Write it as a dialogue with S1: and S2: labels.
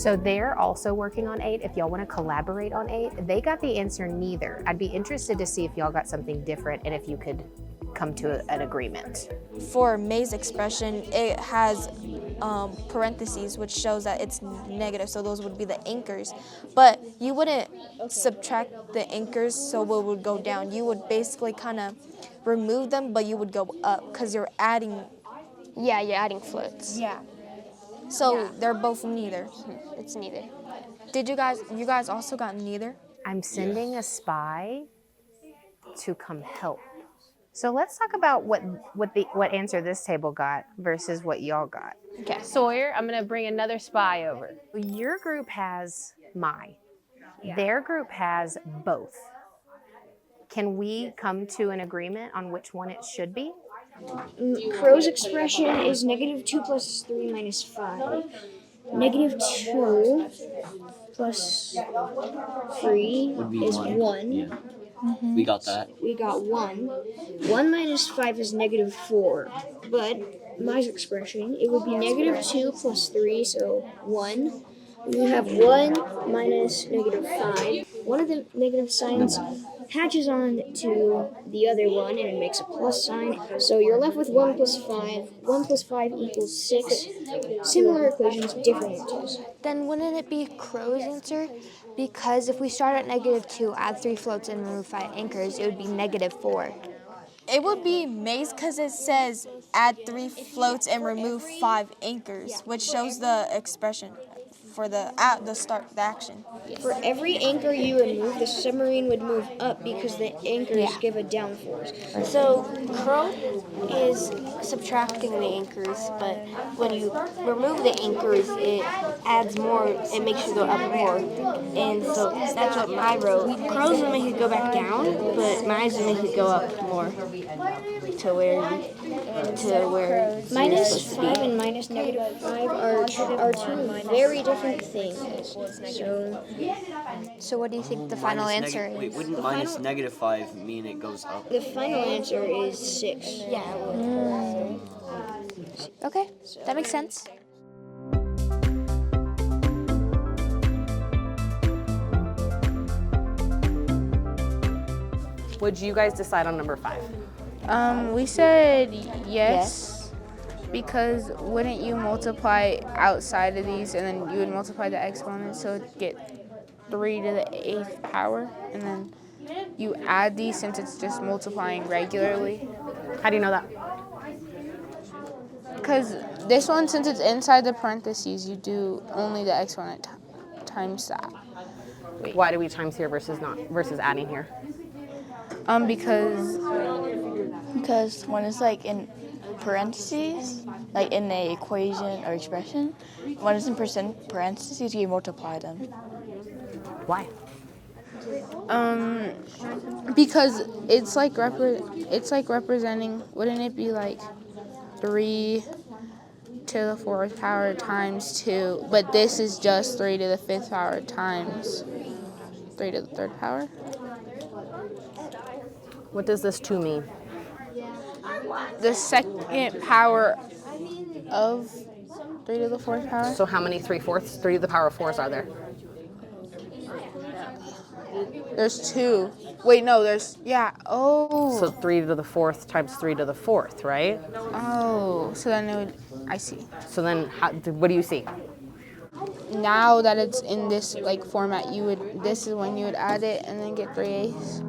S1: So they're also working on 8. If y'all want to collaborate on 8, they got the answer neither. I'd be interested to see if y'all got something different and if you could come to an agreement.
S2: For May's expression, it has parentheses, which shows that it's negative, so those would be the anchors. But you wouldn't subtract the anchors so it would go down. You would basically kind of remove them, but you would go up because you're adding.
S3: Yeah, you're adding floats.
S2: Yeah. So they're both neither.
S3: It's neither.
S2: Did you guys also got neither?
S1: I'm sending a spy to come help. So let's talk about what answer this table got versus what y'all got.
S3: Okay, Sawyer, I'm gonna bring another spy over.
S1: Your group has my. Their group has both. Can we come to an agreement on which one it should be?
S4: Crow's expression is -2 plus 3 minus 5. -2 plus 3 is 1.
S5: Yeah. We got that.
S4: We got 1. 1 minus 5 is -4. But my expression, it would be -2 plus 3, so 1. We have 1 minus -5. One of the negative signs hatches on to the other one and it makes a plus sign. So you're left with 1 plus 5. 1 plus 5 equals 6. Similar equations, different answers.
S6: Then wouldn't it be Crow's answer? Because if we start at -2, add 3 floats and remove 5 anchors, it would be -4.
S2: It would be May's because it says add 3 floats and remove 5 anchors, which shows the expression for the action.
S4: For every anchor you remove, the submarine would move up because the anchors give a downforce.
S3: So Crow is subtracting the anchors, but when you remove the anchors, it adds more, it makes you go up more. And so that's what I wrote. Crow's gonna make it go back down, but mine's gonna make it go up more to where
S4: -5 and -5 are two very different things.
S6: So what do you think the final answer is?
S5: Wait, wouldn't -5 mean it goes up?
S4: The final answer is 6.
S3: yeah.
S6: Okay, that makes sense.
S1: Would you guys decide on number 5?
S7: We said yes, because wouldn't you multiply outside of these and then you would multiply the exponents so it'd get 3 to the 8th power and then you add these since it's just multiplying regularly?
S1: How do you know that?
S7: Because this one, since it's inside the parentheses, you do only the exponent times that.
S1: Why do we times here versus adding here?
S8: Because when it's like in parentheses, like in the equation or expression, when it's in parentheses, you multiply them.
S1: Why?
S7: Because it's like representing. Wouldn't it be like 3 to the 4th power times 2? But this is just 3 to the 5th power times 3 to the 3rd power.
S1: What does this 2 mean?
S7: The second power of 3 to the 4th power.
S1: So how many 3/4? 3 to the power of 4s are there?
S7: There's 2. Wait, no, there's, oh.
S1: So 3 to the 4th times 3 to the 4th, right?
S7: Oh, so then it would, I see.
S1: So then what do you see?
S7: Now that it's in this like format, this is when you would add it and then get 3/8.